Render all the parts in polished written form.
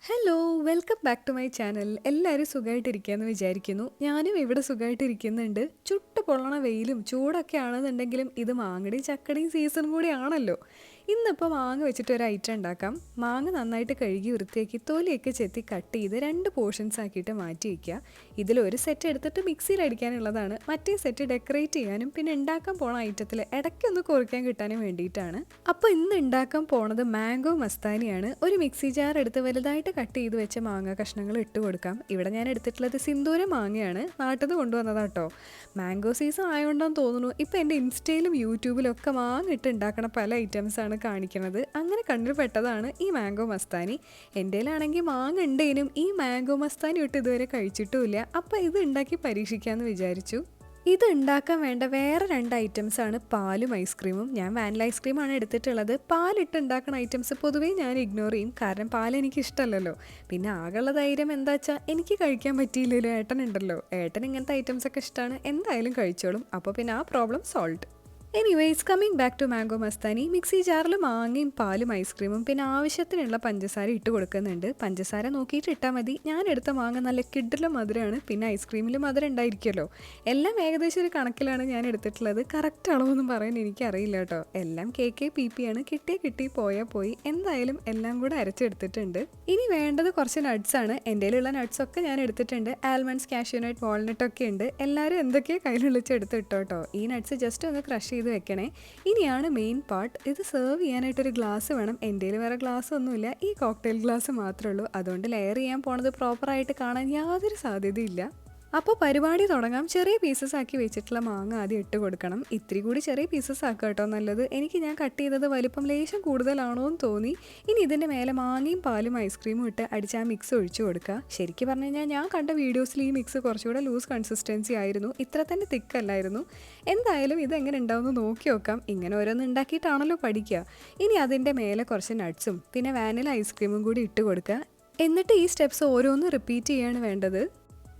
Hello welcome back to my channel. എല്ലാവരും സുഖമായിട്ടിരിക്കുകയെന്ന് വിചാരിക്കുന്നു. ഞാനും ഇവിടെ സുഖമായിട്ടിരിക്കുന്നുണ്ട്. ചുട്ട് പൊള്ളണ വെയിലും ചൂടൊക്കെ ആണെന്നുണ്ടെങ്കിലും ഇത് മാങ്ങയുടെയും ചക്കയുടെയും സീസൺ കൂടിയാണല്ലോ. ഇന്നിപ്പോൾ മാങ്ങ വെച്ചിട്ട് ഒരു ഐറ്റം ഉണ്ടാക്കാം. മാങ്ങ നന്നായിട്ട് കഴുകി വൃത്തിയാക്കി തൊലിയൊക്കെ ചെത്തി കട്ട് ചെയ്ത് 2 പോർഷൻസ് ആക്കിയിട്ട് മാറ്റി വയ്ക്കുക. ഇതിലൊരു സെറ്റ് എടുത്തിട്ട് മിക്സിയിൽ അടിക്കാനുള്ളതാണ്. മറ്റേ സെറ്റ് ഡെക്കറേറ്റ് ചെയ്യാനും പിന്നെ ഉണ്ടാക്കാൻ പോണ ഐറ്റത്തിൽ ഇടയ്ക്കൊന്ന് കുറിക്കാൻ കിട്ടാനും വേണ്ടിയിട്ടാണ്. അപ്പോൾ ഇന്ന് ഉണ്ടാക്കാൻ പോണത് മാംഗോ മസ്താനിയാണ്. ഒരു മിക്സി ജാർ എടുത്ത് വലുതായിട്ട് കട്ട് ചെയ്ത് വെച്ച മാങ്ങ കഷ്ണങ്ങൾ ഇട്ട് കൊടുക്കാം. ഇവിടെ ഞാൻ എടുത്തിട്ടുള്ളത് സിന്ദൂര മാങ്ങയാണ്, നാട്ടിൽ നിന്ന് കൊണ്ടുവന്നതാട്ടോ. മാംഗോ സീസൺ ആയതുകൊണ്ടാന്ന് തോന്നുന്നു ഇപ്പം എൻ്റെ ഇൻസ്റ്റയിലും യൂട്യൂബിലും ഒക്കെ മാങ്ങ ഇട്ട് ഉണ്ടാക്കണ പല ഐറ്റംസാണ് കാണിക്കുന്നത്. അങ്ങനെ കണ്ണിൽ പെട്ടതാണ് ഈ മാംഗോ മസ്താനി. എൻ്റെ കയ്യിലാണെങ്കിൽ മാങ്ങ ഉണ്ടേനും ഈ മാംഗോ മസ്താനി ഇട്ട് ഇതുവരെ കഴിച്ചിട്ടുമില്ല. അപ്പോൾ ഇത് ഉണ്ടാക്കി പരീക്ഷിക്കാമെന്ന് വിചാരിച്ചു. ഇത് ഉണ്ടാക്കാൻ വേണ്ട വേറെ 2 ഐറ്റംസ് ആണ് പാലും ഐസ്ക്രീമും. ഞാൻ വാനില ഐസ്ക്രീമാണ് എടുത്തിട്ടുള്ളത്. പാലിട്ട് ഉണ്ടാക്കുന്ന ഐറ്റംസ് പൊതുവേ ഞാൻ ഇഗ്നോർ ചെയ്യും, കാരണം പാൽ എനിക്ക് ഇഷ്ടമല്ലല്ലോ. പിന്നെ ആകെയുള്ള ധൈര്യം എന്താ വെച്ചാൽ എനിക്ക് കഴിക്കാൻ പറ്റിയില്ലല്ലോ, ഏട്ടനുണ്ടല്ലോ. ഏട്ടൻ ഇങ്ങനത്തെ ഐറ്റംസ് ഒക്കെ ഇഷ്ടമാണ്, എന്തായാലും കഴിച്ചോളും. അപ്പോൾ പിന്നെ ആ problem solve. Anyways coming back to mango mastani. Mixie ജാറിൽ മാങ്ങയും പാലും ഐസ്ക്രീമും പിന്നെ ആവശ്യത്തിനുള്ള പഞ്ചസാര ഇട്ട് കൊടുക്കുന്നുണ്ട്. പഞ്ചസാര നോക്കിയിട്ട് ഇട്ടാൽ മതി. ഞാൻ എടുത്ത മാങ്ങ നല്ല കിഡിലും മധുരമാണ്, പിന്നെ ഐസ്ക്രീമിലും മധുരം ഉണ്ടായിരിക്കുമല്ലോ. എല്ലാം ഏകദേശം ഒരു കണക്കിലാണ് ഞാൻ എടുത്തിട്ടുള്ളത്. കറക്റ്റ് അളവൊന്നും പറയാൻ എനിക്കറിയില്ല കേട്ടോ. എല്ലാം KK ആണ്. കിട്ടി പോയാൽ പോയി. എന്തായാലും എല്ലാം കൂടെ അരച്ചെടുത്തിട്ടുണ്ട്. ഇനി വേണ്ടത് കുറച്ച് നട്ട്സാണ്. എൻ്റെ കയ്യിലുള്ള നട്ട്സൊക്കെ ഞാൻ എടുത്തിട്ടുണ്ട്. ആൽമണ്ട്സ്, കാഷ്യൂനട്ട്, വാൾനട്ട് ഒക്കെ ഉണ്ട്. എല്ലാവരും എന്തൊക്കെയാണ് കയ്യിലുള്ളിച്ച് എടുത്തിട്ടോ കേട്ടോ. ഈ നട്ട്സ് ജസ്റ്റ് ഒന്ന് ക്രഷ് ചെയ്ത് വെക്കണേ. ഇനിയാണ് മെയിൻ പാർട്ട്. ഇത് സെർവ് ചെയ്യാനായിട്ടൊരു ഗ്ലാസ് വേണം. എൻ്റെ കയ്യിൽ വേറെ ഗ്ലാസ് ഒന്നുമില്ല, ഈ കോക്ടെയിൽ ഗ്ലാസ് മാത്രമേ ഉള്ളൂ. അതുകൊണ്ട് ലെയർ ചെയ്യാൻ പോണത് പ്രോപ്പറായിട്ട് കാണാൻ യാതൊരു സാധ്യതയില്ല. അപ്പോൾ പരിപാടി തുടങ്ങാം. ചെറിയ പീസസ് ആക്കി വെച്ചിട്ടുള്ള മാങ്ങ ആദ്യം ഇട്ട് കൊടുക്കണം. ഇത്തിരി കൂടി ചെറിയ പീസസ് ആക്കുക കേട്ടോ നല്ലത്. ഞാൻ കട്ട് ചെയ്തത് വലിപ്പം ലേശം കൂടുതലാണോ എന്ന് തോന്നി. ഇനി ഇതിൻ്റെ മേലെ മാങ്ങയും പാലും ഐസ്ക്രീമും ഇട്ട് അടിച്ച് ആ മിക്സ് ഒഴിച്ചു കൊടുക്കുക. ശരിക്കും പറഞ്ഞു കഴിഞ്ഞാൽ ഞാൻ കണ്ട വീഡിയോസിൽ ഈ മിക്സ് കുറച്ചുകൂടെ ലൂസ് കൺസിസ്റ്റൻസി ആയിരുന്നു, ഇത്ര തന്നെ തിക്കല്ലായിരുന്നു. എന്തായാലും ഇതെങ്ങനെ ഉണ്ടാവുമെന്ന് നോക്കി നോക്കാം. ഇങ്ങനെ ഓരോന്ന് ഉണ്ടാക്കിയിട്ടാണല്ലോ പഠിക്കുക. ഇനി അതിൻ്റെ മേലെ കുറച്ച് നട്ട്സും പിന്നെ വാനില ഐസ്ക്രീമും കൂടി ഇട്ട് കൊടുക്കുക. എന്നിട്ട് ഈ സ്റ്റെപ്സ് ഓരോന്ന് റിപ്പീറ്റ് ചെയ്യാണ് വേണ്ടത്.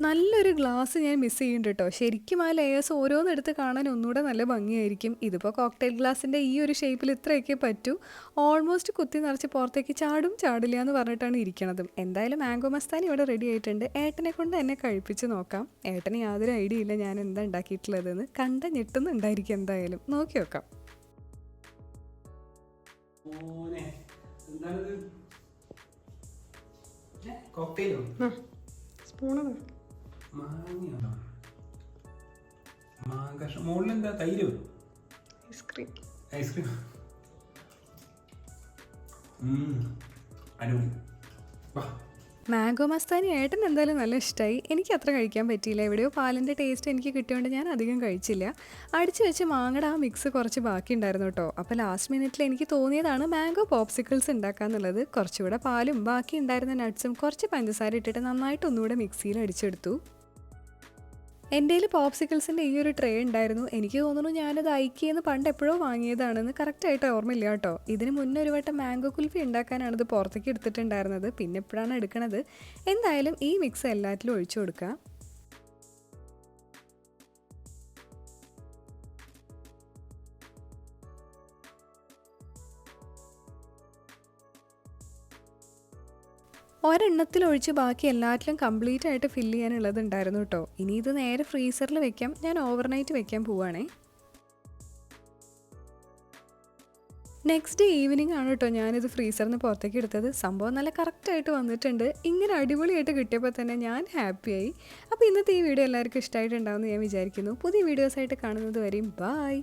നല്ലൊരു ഗ്ലാസ് ഞാൻ മിസ് ചെയ്യുന്നുണ്ട് കേട്ടോ. ശരിക്കും ആ ലെയേഴ്സ് ഓരോന്നെടുത്ത് കാണാൻ ഒന്നുകൂടെ നല്ല ഭംഗിയായിരിക്കും. ഇതിപ്പോൾ കോക്ടെയിൽ ഗ്ലാസിൻ്റെ ഈ ഒരു ഷേപ്പിൽ ഇത്രയൊക്കെ പറ്റൂ. ഓൾമോസ്റ്റ് കുത്തി നിറച്ച് പുറത്തേക്ക് ചാടില്ല എന്ന് പറഞ്ഞിട്ടാണ് ഇരിക്കണത്. എന്തായാലും മാംഗോ മസ്താനി ഇവിടെ റെഡി ആയിട്ടുണ്ട്. ഏട്ടനെ കൊണ്ട് എന്നെ കഴിപ്പിച്ച് നോക്കാം. ഏട്ടന് യാതൊരു ഐഡിയ ഇല്ല ഞാൻ എന്താ ഉണ്ടാക്കിയിട്ടുള്ളതെന്ന്. കണ്ട ഞെട്ടുന്നുണ്ടായിരിക്കും. എന്തായാലും നോക്കി നോക്കാം. മുകളിലെന്താ തൈര് ഐസ്ക്രീം അടിപൊളി. മാംഗോ മസ്താനി ഏട്ടൻ എന്തായാലും നല്ല ഇഷ്ടമായി. എനിക്ക് അത്ര കഴിക്കാൻ പറ്റിയില്ല. എവിടെയോ പാലിൻ്റെ ടേസ്റ്റ് എനിക്ക് കിട്ടിയോണ്ട് ഞാൻ അധികം കഴിച്ചില്ല. അടിച്ചു വെച്ച് മാങ്ങയുടെ ആ മിക്സ് കുറച്ച് ബാക്കി ഉണ്ടായിരുന്നു കേട്ടോ. അപ്പോൾ ലാസ്റ്റ് മിനിറ്റിൽ എനിക്ക് തോന്നിയതാണ് മാംഗോ പോപ്സിക്കിൾസ് ഉണ്ടാക്കാന്നുള്ളത്. കുറച്ചുകൂടെ പാലും ബാക്കി ഉണ്ടായിരുന്ന നട്ട്സും കുറച്ച് പഞ്ചസാര ഇട്ടിട്ട് നന്നായിട്ട് ഒന്നുകൂടെ മിക്സിയിൽ അടിച്ചെടുത്തു. എൻ്റെ കയ്യിൽ പോപ്സിക്കിൾസിൻ്റെ ഈ ഒരു ട്രേ ഉണ്ടായിരുന്നു. എനിക്ക് തോന്നുന്നു ഞാനത് ഐക്കിയെന്ന് പണ്ട് എപ്പോഴോ വാങ്ങിയതാണെന്ന് കറക്റ്റായിട്ട് ഓർമ്മയില്ല കേട്ടോ. ഇതിന് മുന്നേ ഒരു വട്ടം മാംഗോ കുൽഫി ഉണ്ടാക്കാനാണ് ഇത് പുറത്തേക്ക് എടുത്തിട്ടുണ്ടായിരുന്നത്. പിന്നെ എപ്പോഴാണ് എടുക്കണത്. എന്തായാലും ഈ മിക്സ് എല്ലാറ്റിലും ഒഴിച്ചു കൊടുക്കുക. ഒരെണ്ണത്തിൽ ഒഴിച്ച് ബാക്കി എല്ലാറ്റിലും കംപ്ലീറ്റ് ആയിട്ട് ഫില്ല് ചെയ്യാനുള്ളതുണ്ടായിരുന്നു കേട്ടോ. ഇനി ഇത് നേരെ ഫ്രീസറിൽ വെക്കാം. ഞാൻ ഓവർനൈറ്റ് വെക്കാൻ പോവുകയാണേ. നെക്സ്റ്റ് ഡേ ഈവനിങ് ആണ് കേട്ടോ ഞാനിത് ഫ്രീസറിൽ നിന്ന് പുറത്തേക്ക് എടുത്തത്. സംഭവം നല്ല കറക്റ്റായിട്ട് വന്നിട്ടുണ്ട്. ഇങ്ങനെ അടിപൊളിയായിട്ട് കിട്ടിയപ്പോൾ തന്നെ ഞാൻ ഹാപ്പിയായി. അപ്പോൾ ഇന്നത്തെ ഈ വീഡിയോ എല്ലാവർക്കും ഇഷ്ടമായിട്ടുണ്ടാവുമെന്ന് ഞാൻ വിചാരിക്കുന്നു. പുതിയ വീഡിയോസായിട്ട് കാണുന്നത് വരെയും ബൈ.